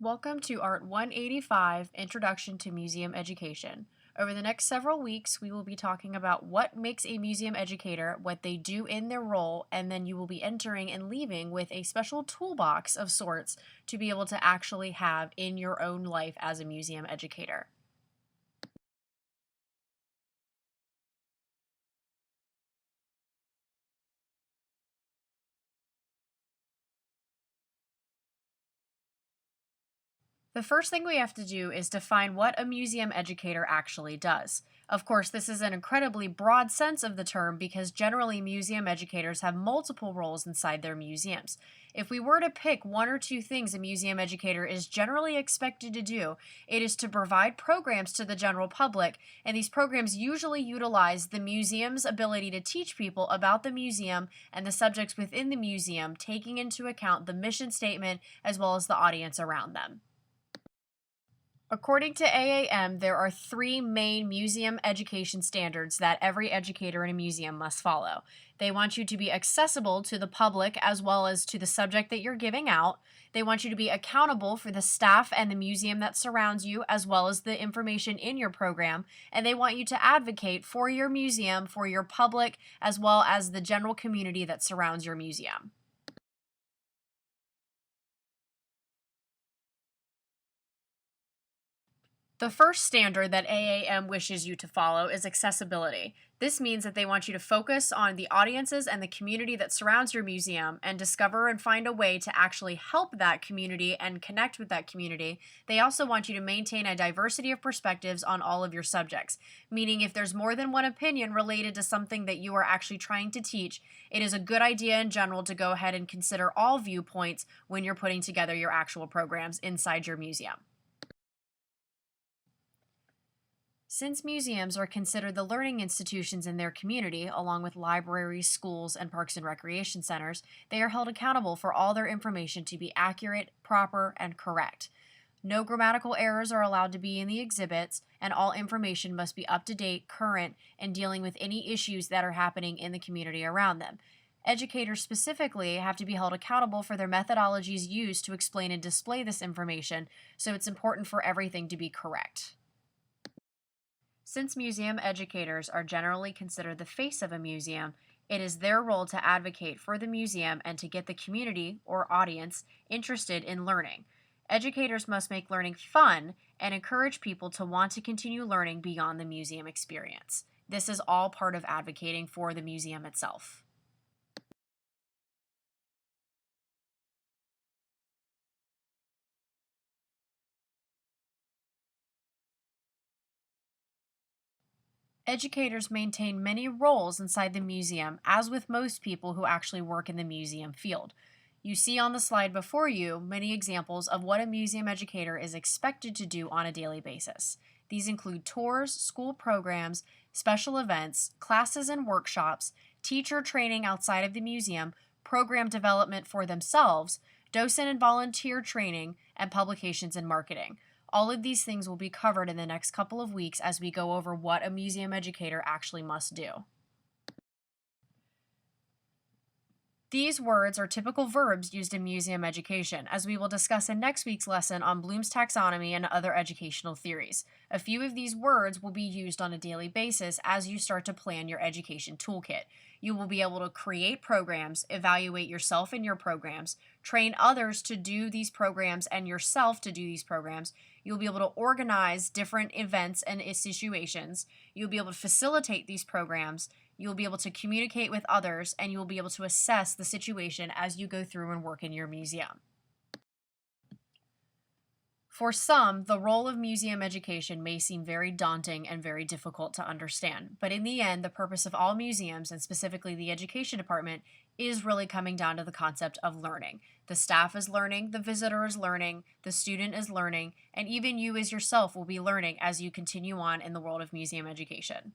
Welcome to Art 185, Introduction to Museum Education. Over the next several weeks, we will be talking about what makes a museum educator, what they do in their role, and then you will be entering and leaving with a special toolbox of sorts to be able to actually have in your own life as a museum educator. The first thing we have to do is define what a museum educator actually does. Of course, this is an incredibly broad sense of the term because generally museum educators have multiple roles inside their museums. If we were to pick one or two things a museum educator is generally expected to do, it is to provide programs to the general public, and these programs usually utilize the museum's ability to teach people about the museum and the subjects within the museum, taking into account the mission statement as well as the audience around them. According to AAM, there are three main museum education standards that every educator in a museum must follow. They want you to be accessible to the public as well as to the subject that you're giving out. They want you to be accountable for the staff and the museum that surrounds you, as well as the information in your program. And they want you to advocate for your museum, for your public, as well as the general community that surrounds your museum. The first standard that AAM wishes you to follow is accessibility. This means that they want you to focus on the audiences and the community that surrounds your museum and discover and find a way to actually help that community and connect with that community. They also want you to maintain a diversity of perspectives on all of your subjects, meaning if there's more than one opinion related to something that you are actually trying to teach, it is a good idea in general to go ahead and consider all viewpoints when you're putting together your actual programs inside your museum. Since museums are considered the learning institutions in their community, along with libraries, schools, and parks and recreation centers, they are held accountable for all their information to be accurate, proper, and correct. No grammatical errors are allowed to be in the exhibits, and all information must be up to date, current, and dealing with any issues that are happening in the community around them. Educators specifically have to be held accountable for their methodologies used to explain and display this information, so it's important for everything to be correct. Since museum educators are generally considered the face of a museum, it is their role to advocate for the museum and to get the community or audience interested in learning. Educators must make learning fun and encourage people to want to continue learning beyond the museum experience. This is all part of advocating for the museum itself. Educators maintain many roles inside the museum, as with most people who actually work in the museum field. You see on the slide before you many examples of what a museum educator is expected to do on a daily basis. These include tours, school programs, special events, classes and workshops, teacher training outside of the museum, program development for themselves, docent and volunteer training, and publications and marketing. All of these things will be covered in the next couple of weeks as we go over what a museum educator actually must do. These words are typical verbs used in museum education, as we will discuss in next week's lesson on Bloom's taxonomy and other educational theories. A few of these words will be used on a daily basis as you start to plan your education toolkit. You will be able to create programs, evaluate yourself in your programs, train others to do these programs and yourself to do these programs. You'll be able to organize different events and situations. You'll be able to facilitate these programs. You'll be able to communicate with others, and you will be able to assess the situation as you go through and work in your museum. For some, the role of museum education may seem very daunting and very difficult to understand, but in the end, the purpose of all museums, and specifically the education department, is really coming down to the concept of learning. The staff is learning, the visitor is learning, the student is learning, and even you as yourself will be learning as you continue on in the world of museum education.